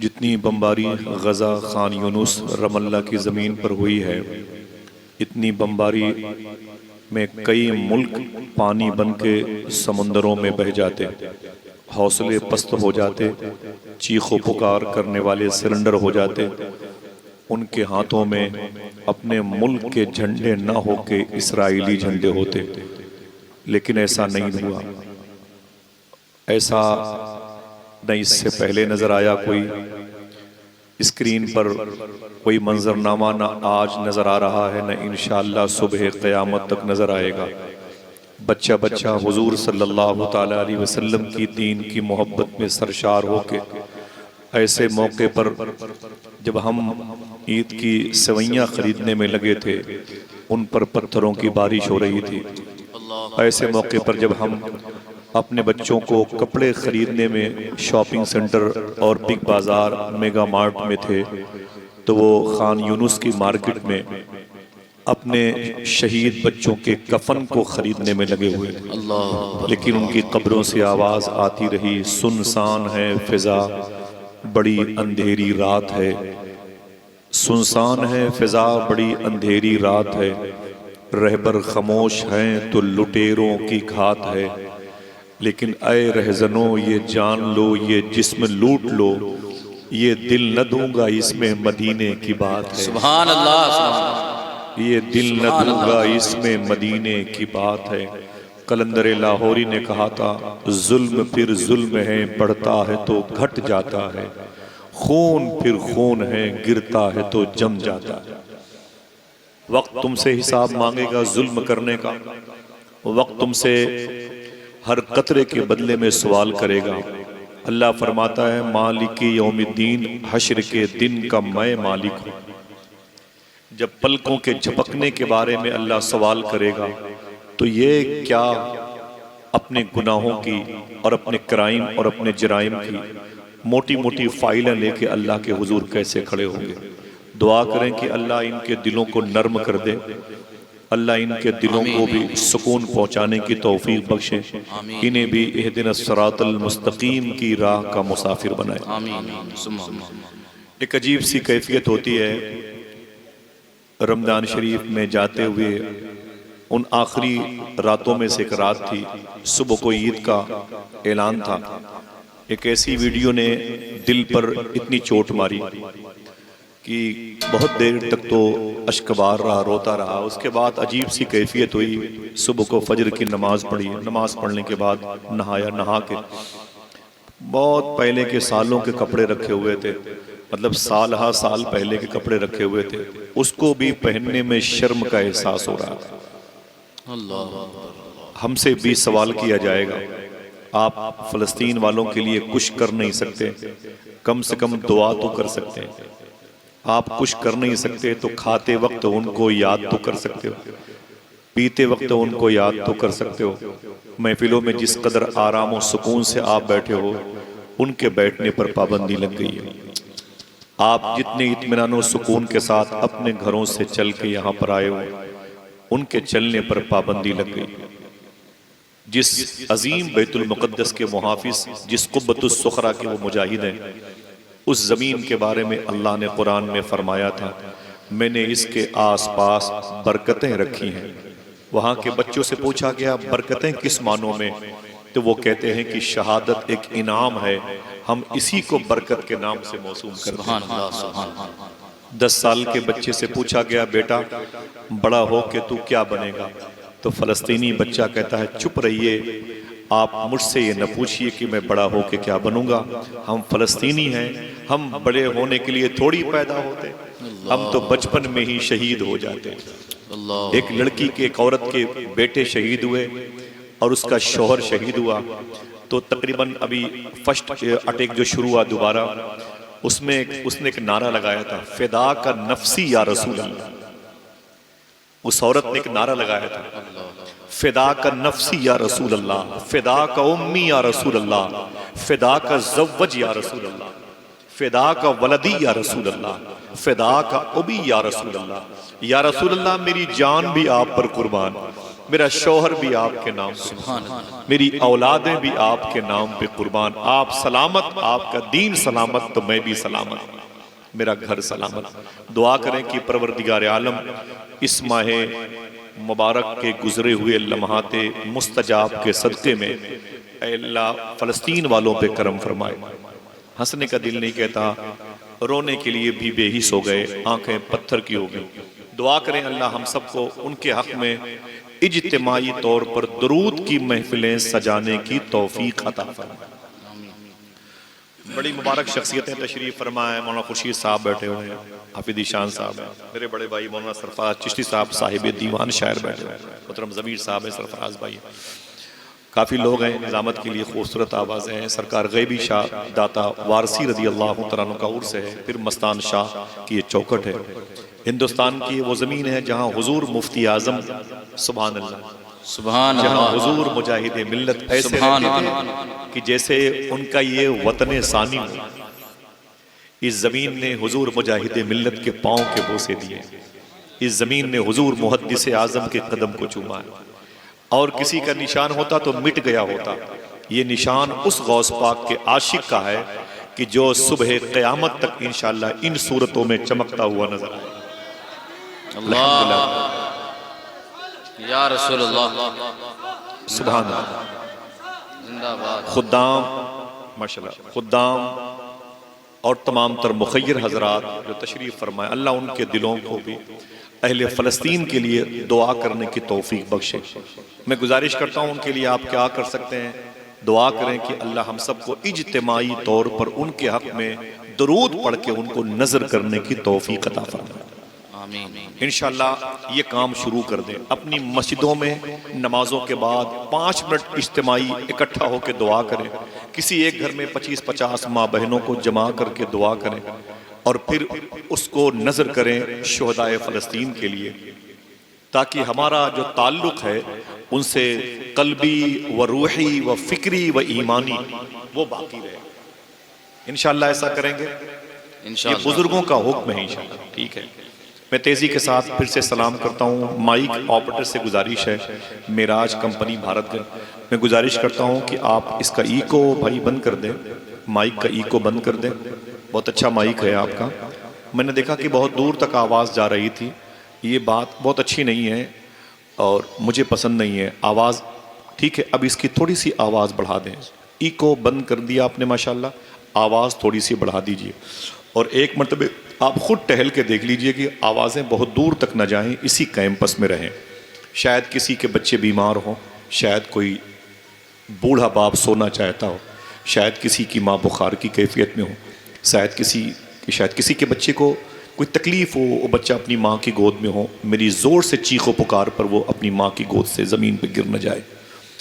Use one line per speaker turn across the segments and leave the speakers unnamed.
جتنی بمباری غزہ، خان یونس، رام اللہ کی زمین پر ہوئی ہے، اتنی بمباری میں کئی ملک پانی بن کے سمندروں میں بہہ جاتے، حوصلے پست ہو جاتے، چیخ و پکار کرنے والے سرنڈر ہو جاتے، ان کے ہاتھوں میں اپنے ملک کے جھنڈے نہ ہو کے اسرائیلی جھنڈے ہوتے، لیکن ایسا نہیں ہوا۔ ایسا نہ اس سے پہلے نظر آیا کوئی اسکرین پر کوئی منظرنامہ، نہ آج نظر آ رہا ہے، نہ انشاءاللہ صبح قیامت تک نظر آئے گا۔ بچہ بچہ حضور صلی اللہ تعالیٰ علیہ وسلم کی دین کی محبت میں سرشار ہو کے ایسے موقع پر جب ہم عید کی سوئیاں خریدنے میں لگے تھے، ان پر پتھروں کی بارش ہو رہی تھی۔ ایسے موقع پر جب ہم اپنے بچوں کو کپڑے خریدنے میں شاپنگ سنٹر اور بگ بازار، میگا مارٹ میں تھے، تو وہ خان یونس کی مارکیٹ میں اپنے شہید بچوں کے کفن کو خریدنے میں لگے ہوئے تھے، لیکن ان کی قبروں سے آواز آتی رہی، سنسان ہے فضا بڑی اندھیری رات ہے، سنسان ہے فضا بڑی اندھیری رات ہے، رہبر خاموش ہیں تو لٹیروں کی گھات ہے، لیکن اے رہزنوں یہ جان لو، یہ جسم لوٹ لو، یہ دل نہ دوں گا اس میں مدینے کی بات ہے۔
سبحان اللہ،
یہ دل نہ دوں گا اس میں مدینے کی بات ہے۔ قلندر لاہوری نے کہا تھا، ظلم پھر ظلم ہے، بڑھتا ہے تو گھٹ جاتا ہے، خون پھر خون ہے، گرتا ہے تو جم جاتا ہے۔ وقت تم سے حساب مانگے گا ظلم کرنے کا، وقت تم سے ہر قطرے کے بدلے میں سوال کرے گا۔ اللہ فرماتا ہے، مالک یوم الدین، حشر کے دن کا میں مالک ہوں۔ جب پلکوں کے جھپکنے کے بارے میں اللہ سوال کرے گا تو یہ کیا اپنے گناہوں کی اور اپنے کرائم اور اپنے جرائم کی موٹی موٹی فائلیں لے کے اللہ کے حضور کیسے کھڑے ہوں گے۔ دعا کریں کہ اللہ ان کے دلوں کو نرم کر دے، اللہ ان کے دلوں کو بھی سکون پہنچانے کی توفیق بخشے، انہیں بھی اہدنا الصراط المستقیم کی راہ کا مسافر بنائے۔ ایک عجیب سی کیفیت ہوتی ہے رمضان شریف میں جاتے ہوئے، ان آخری راتوں میں سے ایک رات تھی، صبح کو عید کا اعلان تھا۔ ایک ایسی ویڈیو نے دل پر اتنی چوٹ ماری کہ بہت دیر تک تو اشک بار رہا، روتا رہا۔ اس کے بعد عجیب سی کیفیت ہوئی، صبح کو فجر کی نماز پڑھی، نماز پڑھنے کے بعد نہایا، نہا کے بہت پہلے کے سالوں کے کپڑے رکھے ہوئے تھے، مطلب سال ہا سال پہلے کے کپڑے رکھے ہوئے تھے، اس کو بھی پہننے میں شرم کا احساس ہو رہا تھا۔ ہم سے بھی سوال کیا جائے گا، آپ فلسطین والوں کے لیے کچھ کر نہیں سکتے، کم سے کم دعا تو کر سکتے ہیں۔ آپ کچھ کر نہیں سکتے تو کھاتے وقت ان کو یاد تو کر سکتے ہو، پیتے وقت ان کو یاد تو کر سکتے ہو، محفلوں میں جس قدر آرام و سکون سے آپ بیٹھے ہو، ان کے بیٹھنے پر پابندی لگ گئی ہے۔ آپ جتنے اطمینان و سکون کے ساتھ اپنے گھروں سے چل کے یہاں پر آئے ہو، ان کے چلنے پر پابندی لگ گئی۔ جس عظیم بیت المقدس کے محافظ، جس قبۃ الصخرہ کے وہ مجاہد ہیں، اس زمین کے بارے میں اللہ نے قرآن میں فرمایا تھا، میں نے اس کے آس پاس برکتیں رکھی ہیں۔ وہاں کے بچوں سے پوچھا گیا برکتیں کس معنوں میں، تو وہ کہتے ہیں کہ شہادت ایک انعام ہے، ہم اسی کو برکت کے نام سے موسوم کرتے ہیں۔ 10 سال کے بچے سے پوچھا گیا بیٹا بڑا ہو کے تو کیا بنے گا، تو فلسطینی بچہ کہتا ہے چپ رہیے، آپ مجھ سے یہ نہ پوچھئے کہ میں بڑا ہو کے کیا بنوں گا، ہم فلسطینی ہیں، ہم بڑے ہونے کے لیے تھوڑی پیدا ہوتے، ہم تو بچپن میں ہی شہید ہو جاتے۔ ایک لڑکی کے، ایک عورت کے بیٹے شہید ہوئے اور اس کا شوہر شہید ہوا، تو تقریباً ابھی فرسٹ اٹیک جو شروع ہوا دوبارہ، اس نے ایک نعرہ لگایا تھا، فدا کا نفسی یا رسول اللہ۔ اس عورت نے ایک نعرہ لگایا تھا، فدا کا نفسی یا رسول اللہ، فدا کا امی یا رسول اللہ، فدا کا زوج یا رسول اللہ، فدا کا ولدی یا رسول اللہ، فدا کا ابی یا رسول اللہ، یا رسول اللہ میری جان بھی آپ پر قربان، میرا شوہر بھی آپ کے نام پہ،
سبحان اللہ،
میری اولادیں بھی آپ کے نام پہ قربان، آپ سلامت، آپ کا دین سلامت تو میں بھی سلامت، میرا گھر سلامت۔ دعا کریں کہ پروردگار عالم اس ماہ مبارک کے گزرے ہوئے لمحات مستجاب کے صدقے میں اے اللہ فلسطین والوں پہ کرم فرمائے۔ ہنسنے کا دل نہیں کہتا، رونے کے لیے بھی بے حس ہو گئے، آنکھیں پتھر کی ہو گئی۔ دعا کریں اللہ ہم سب کو ان کے حق میں اجتماعی طور پر درود کی محفلیں سجانے کی توفیق عطا فرمائے۔ بڑی مبارک شخصیتیں تشریف فرمائے، مولانا خورشید صاحب بیٹھے ہوئے ہیں، حافظ شان صاحب ہیں، میرے بڑے بھائی مولانا سرفراز چشتی صاحب صاحب دیوان شاعر بیٹھے ہوئے ہیں، محترم ضمیر صاحب ہیں، سرفراز بھائی ہیں، کافی لوگ ہیں، نظامت کے لیے خوبصورت آوازیں ہیں۔ سرکار غیبی شاہ داتا وارسی رضی اللہ تعالیٰ عنہ کا عرس ہے، پھر مستان شاہ کی یہ چوکٹ ہے۔ ہندوستان کی وہ زمین ہے جہاں حضور مفتی اعظم سبحان اللہ،
سبحان
جہاں
اللہ،
حضور مجاہد ملت ایسے
سبحان
رہتے
اللہ،
تھے کہ جیسے ان کا یہ وطن ثانی ہو۔ اس زمین نے حضور مجاہد ملت کے پاؤں کے بوسے دیے، اس زمین نے حضور محدث اعظم کے قدم کو چوما ہے، اور کسی کا نشان ہوتا تو مٹ گیا ہوتا۔ یہ نشان اس غوث پاک کے عاشق کا ہے کہ جو صبح قیامت تک انشاءاللہ ان صورتوں میں چمکتا ہوا نظر آئے۔
اللہ یا رسول اللہ،
سبحان اللہ۔
زندہ باد،
خدام ماشاءاللہ، خدام اور تمام تر مخیر حضرات جو تشریف فرمائے، اللہ ان کے دلوں کو بھی اہل فلسطین کے لیے دعا کرنے کی توفیق بخشے۔ میں گزارش کرتا ہوں ان کے لیے آپ کیا کر سکتے ہیں، دعا کریں کہ اللہ ہم سب کو اجتماعی طور پر ان کے حق میں درود پڑھ کے ان کو نظر کرنے کی توفیق عطا فرمائے۔
آمین،
انشاءاللہ یہ کام شروع کر دیں، اپنی مسجدوں میں نمازوں کے بعد 5 منٹ اجتماعی اکٹھا ہو کے دعا کریں، کسی ایک گھر میں 25-50 ماں بہنوں کو جمع کر کے دعا کریں، اور پھر اس کو نظر کریں شہدائے فلسطین کے لیے، تاکہ ہمارا جو تعلق ہے ان سے قلبی و روحی و فکری و ایمانی وہ باقی رہے۔ انشاءاللہ ایسا کریں گے، یہ
انشاءاللہ،
بزرگوں کا حکم ہے انشاءاللہ، ٹھیک ہے۔ میں تیزی کے ساتھ پھر سے سلام کرتا ہوں، مائک آپریٹر سے گزارش ہے، معراج کمپنی بھارت گئے، میں گزارش کرتا ہوں کہ آپ اس کا ایکو بھائی بند کر دیں، مائک کا ایکو بند کر دیں، بہت اچھا مائک ہے آپ کا۔ میں نے دیکھا کہ بہت دور تک آواز جا رہی تھی، یہ بات بہت اچھی نہیں ہے اور مجھے پسند نہیں ہے آواز، ٹھیک ہے۔ اب اس کی تھوڑی سی آواز بڑھا دیں، ایکو بند کر دیا آپ نے ماشاءاللہ، آواز تھوڑی سی بڑھا دیجئے، اور ایک مرتبہ آپ خود ٹہل کے دیکھ لیجئے کہ آوازیں بہت دور تک نہ جائیں، اسی کیمپس میں رہیں۔ شاید کسی کے بچے بیمار ہوں، شاید کوئی بوڑھا باپ سونا چاہتا ہو، شاید کسی کی ماں بخار کی کیفیت میں ہو، شاید کسی کے بچے کو کوئی تکلیف ہو، وہ بچہ اپنی ماں کی گود میں ہو، میری زور سے چیخ و پکار پر وہ اپنی ماں کی گود سے زمین پہ گر نہ جائے،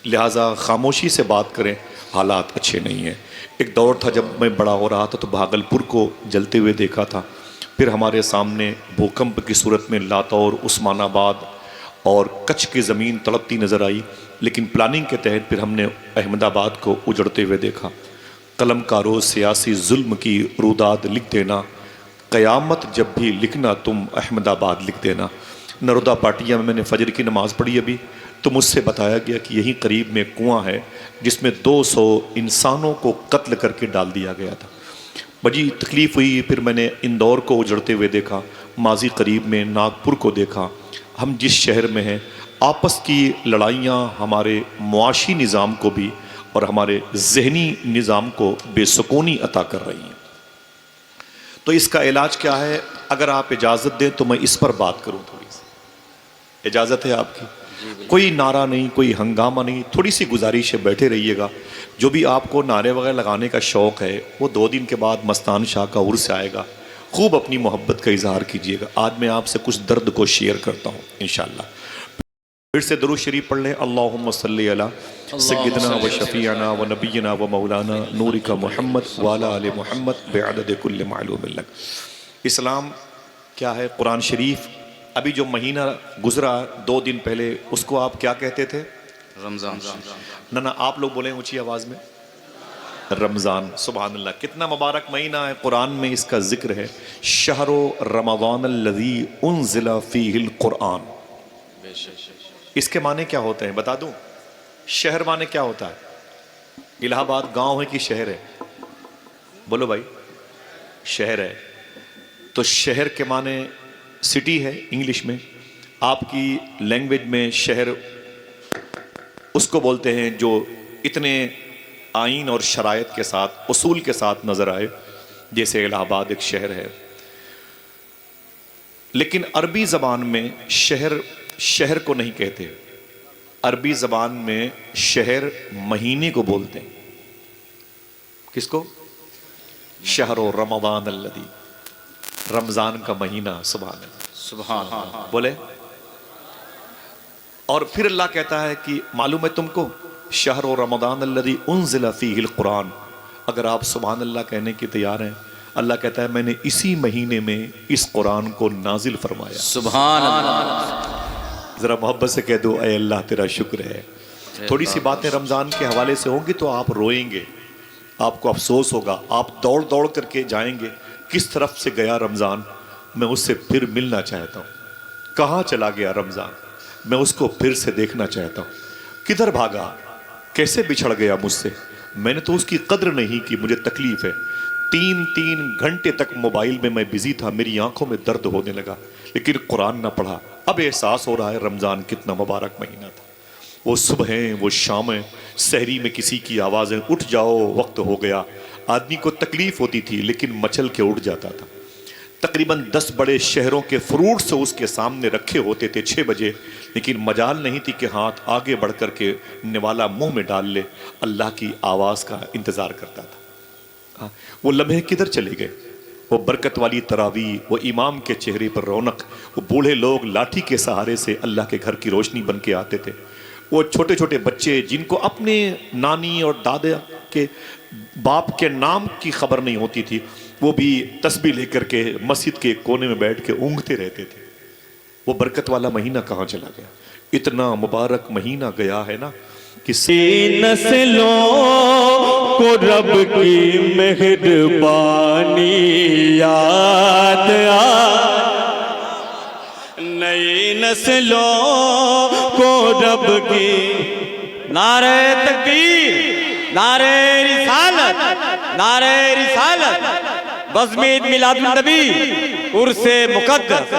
لہٰذا خاموشی سے بات کریں، حالات اچھے نہیں ہیں۔ ایک دور تھا جب میں بڑا ہو رہا تھا تو بھاگلپور کو جلتے ہوئے دیکھا تھا، پھر ہمارے سامنے بھوکمپ کی صورت میں لاتور، عثمان آباد اور کچھ کی زمین تڑپتی نظر آئی، لیکن پلاننگ کے تحت پھر ہم نے احمد آباد کو اجڑتے ہوئے دیکھا۔ قلم کارو سیاسی ظلم کی روداد لکھ دینا، قیامت جب بھی لکھنا تم احمد آباد لکھ دینا۔ نرودا پاٹیا میں نے فجر کی نماز پڑھی ابھی، تو مجھ سے بتایا گیا کہ یہیں قریب میں کنواں ہے جس میں 200 انسانوں کو قتل کر کے ڈال دیا گیا تھا۔ بڑی تکلیف ہوئی، پھر میں نے اندور کو اجڑتے ہوئے دیکھا، ماضی قریب میں ناگپور کو دیکھا۔ ہم جس شہر میں ہیں، آپس کی لڑائیاں ہمارے معاشی نظام کو بھی اور ہمارے ذہنی نظام کو بے سکونی عطا کر رہی ہیں۔ تو اس کا علاج کیا ہے؟ اگر آپ اجازت دیں تو میں اس پر بات کروں تھوڑی سی، اجازت ہے آپ کی؟ کوئی نعرہ نہیں، کوئی ہنگامہ نہیں، تھوڑی سی گزارش ہے، بیٹھے رہیے گا۔ جو بھی آپ کو نعرے وغیرہ لگانے کا شوق ہے، وہ 2 دن کے بعد مستان شاہ کا عرس آئے گا، خوب اپنی محبت کا اظہار کیجیے گا۔ آج میں آپ سے کچھ درد کو شیئر کرتا ہوں انشاءاللہ۔ پھر سے درود شریف پڑھ لیں، اللہم صلی علی سیدنا و شفیعنا و نبینا و مولانا نورک محمد وعلی آل محمد بعدد کل معلوم لک۔ اسلام کیا ہے؟ قرآن شریف ابھی جو مہینہ گزرا 2 دن پہلے، اس کو آپ کیا کہتے تھے؟
رمضان،
نہ آپ لوگ بولیں اونچی آواز میں، رمضان۔ سبحان اللہ، کتنا مبارک مہینہ ہے، قرآن میں اس کا ذکر ہے، شہر رمضان الذی انزل فیہ القرآن۔ اس کے معنی کیا ہوتے ہیں بتا دوں؟ شہر معنی کیا ہوتا ہے؟ الہ آباد گاؤں ہے کہ شہر ہے؟ بولو بھائی، شہر ہے۔ تو شہر کے معنی سٹی ہے انگلش میں، آپ کی لینگویج میں شہر اس کو بولتے ہیں جو اتنے آئین اور شرائط کے ساتھ، اصول کے ساتھ نظر آئے، جیسے الہ آباد ایک شہر ہے۔ لیکن عربی زبان میں شہر کو نہیں کہتے، عربی زبان میں شہر مہینے کو بولتے ہیں۔ کس کو؟ شہر رمضان الذی، رمضان کا مہینہ، سبحان اللہ،
سبحان اللہ۔
بولے۔ اور پھر اللہ کہتا ہے کہ معلوم ہے تم کو، شہر رمضان الذی انزل فیہ القرآن، اگر آپ سبحان اللہ کہنے کی تیار ہیں، اللہ کہتا ہے میں نے اسی مہینے میں اس قرآن کو نازل فرمایا۔
سبحان اللہ۔
ذرا محبت سے کہہ دو اے اللہ تیرا شکر ہے۔ تھوڑی سی باتیں رمضان کے حوالے سے ہوں گی تو آپ روئیں گے، آپ کو افسوس ہوگا، آپ دوڑ دوڑ کر کے جائیں گے کس طرف سے گیا رمضان، میں اس سے پھر ملنا چاہتا ہوں۔ کہاں چلا گیا رمضان، میں اس کو پھر سے دیکھنا چاہتا ہوں۔ کدھر بھاگا، کیسے بچھڑ گیا مجھ سے، میں نے تو اس کی قدر نہیں کی، مجھے تکلیف ہے۔ 3 گھنٹے تک موبائل میں بزی تھا، میری آنکھوں میں درد ہونے لگا، لیکن قرآن نہ پڑھا۔ اب احساس ہو رہا ہے رمضان کتنا مبارک مہینہ تھا۔ وہ صبحیں، وہ شامیں، سحری میں کسی کی آوازیں، اٹھ جاؤ وقت ہو گیا۔ آدمی کو تکلیف ہوتی تھی لیکن مچل کے اٹھ جاتا تھا۔ تقریباً 10 بڑے شہروں کے فروٹس اس کے سامنے رکھے ہوتے تھے 6 بجے، لیکن مجال نہیں تھی کہ ہاتھ آگے بڑھ کر کے نوالا منہ میں ڈال لے، اللہ کی آواز کا انتظار کرتا تھا۔ وہ لمحے کدھر چلے گئے؟ وہ برکت والی تراویح، وہ امام کے چہرے پر رونق، وہ بوڑھے لوگ لاٹھی کے سہارے سے اللہ کے گھر کی روشنی بن کے آتے تھے، وہ چھوٹے چھوٹے بچے جن کو اپنے نانی اور دادا کے باپ کے نام کی خبر نہیں ہوتی تھی، وہ بھی تسبیح لے کر کے مسجد کے کونے میں بیٹھ کے اونگتے رہتے تھے۔ وہ برکت والا مہینہ کہاں چلا گیا؟ اتنا مبارک مہینہ گیا ہے نا کہ
نسلوں کو رب کی مہربانی یاد نئی نسلوں کو رب کی نعرہ تکبیر، نعرہ رسالت، نعرہ رسالت، بزم عید میلاد النبی، عرس مقدس۔